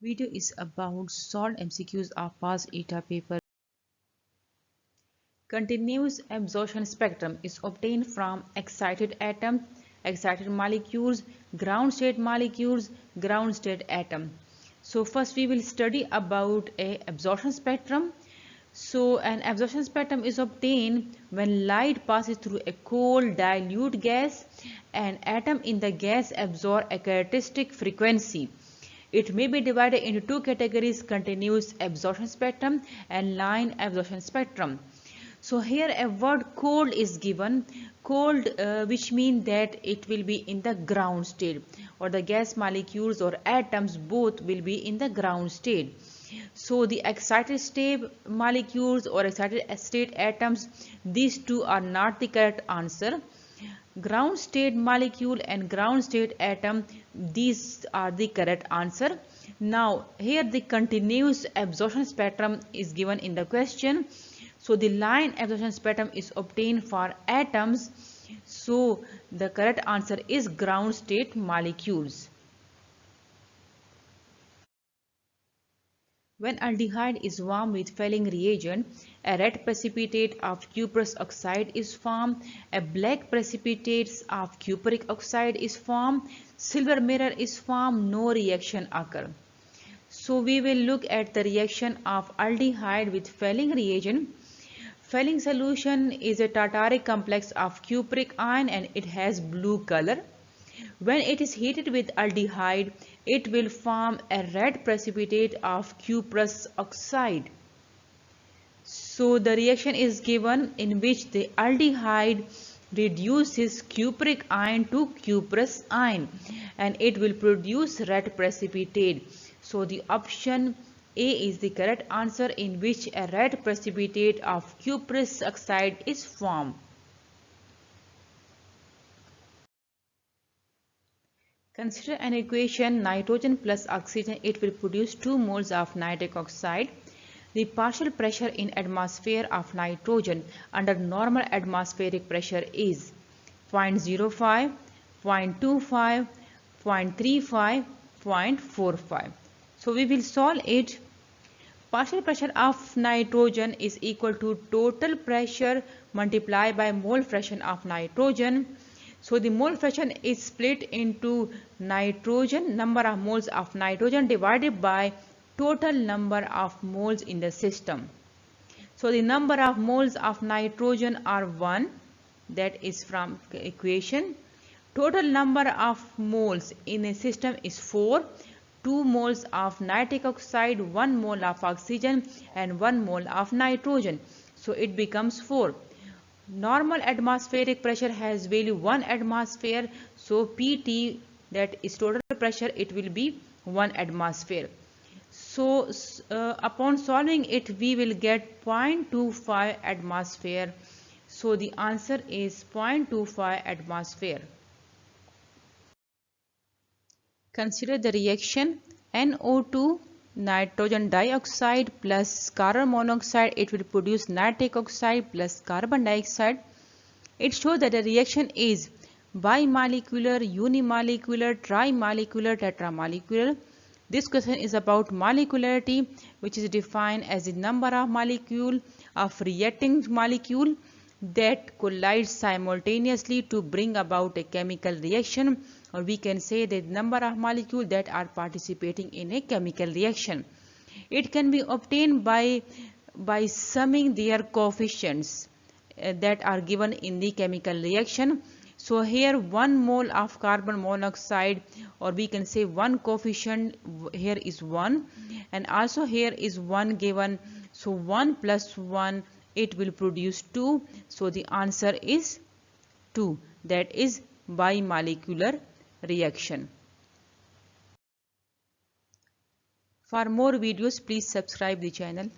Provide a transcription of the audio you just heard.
Video is about solved MCQs of past ETA paper. Continuous absorption spectrum is obtained from excited atoms, excited molecules, ground state molecules, ground state atom. So first we will study about a absorption spectrum. So an absorption spectrum is obtained when light passes through a cold dilute gas and atom in the gas absorb a characteristic frequency. It may be divided into two categories: continuous absorption spectrum and line absorption spectrum. So here a word cold is given, cold which means that it will be in the ground state, or the gas molecules or atoms both will be in the ground state. So the excited state molecules or excited state atoms, these two are not the correct answer. Ground state molecule and ground state atom, these are the correct answer. Now here the continuous absorption spectrum is given in the question. So the line absorption spectrum is obtained for atoms. So the correct answer is ground state molecules. When aldehyde is warmed with fehling reagent, a red precipitate of cuprous oxide is formed, a black precipitate of cupric oxide is formed, silver mirror is formed, no reaction occurs. So we will look at the reaction of aldehyde with fehling reagent. Fehling solution is a tartaric complex of cupric ion and it has blue color. When it is heated with aldehyde, it will form a red precipitate of cuprous oxide. So the reaction is given in which the aldehyde reduces cupric ion to cuprous ion and it will produce red precipitate. So the option A is the correct answer, in which a red precipitate of cuprous oxide is formed. Consider an equation: nitrogen plus oxygen, it will produce 2 moles of nitric oxide. The partial pressure in atmosphere of nitrogen under normal atmospheric pressure is 0.05, 0.25, 0.35, 0.45. So we will solve it. Partial pressure of nitrogen is equal to total pressure multiplied by mole fraction of nitrogen. So the mole fraction is split into nitrogen, number of moles of nitrogen, divided by total number of moles in the system. So the number of moles of nitrogen are 1, that is from equation. Total number of moles in a system is 4. 2 moles of nitric oxide, 1 mole of oxygen and 1 mole of nitrogen. So it becomes 4. Normal atmospheric pressure has value 1 atmosphere. So PT, that is total pressure, it will be 1 atmosphere. So upon solving it, we will get 0.25 atmosphere. So the answer is 0.25 atmosphere. Consider the reaction NO2 nitrogen dioxide plus carbon monoxide, it will produce nitric oxide plus carbon dioxide. It shows that the reaction is bimolecular, unimolecular, trimolecular, tetramolecular. This question is about molecularity, which is defined as the number of molecules of reacting molecule that collide simultaneously to bring about a chemical reaction, or we can say the number of molecules that are participating in a chemical reaction. It can be obtained by summing their coefficients that are given in the chemical reaction. So here 1 mole of carbon monoxide, or we can say 1 coefficient here is 1, and also here is 1 given. So 1 plus 1, it will produce 2. So the answer is 2, that is bimolecular reaction. For more videos, please subscribe the channel.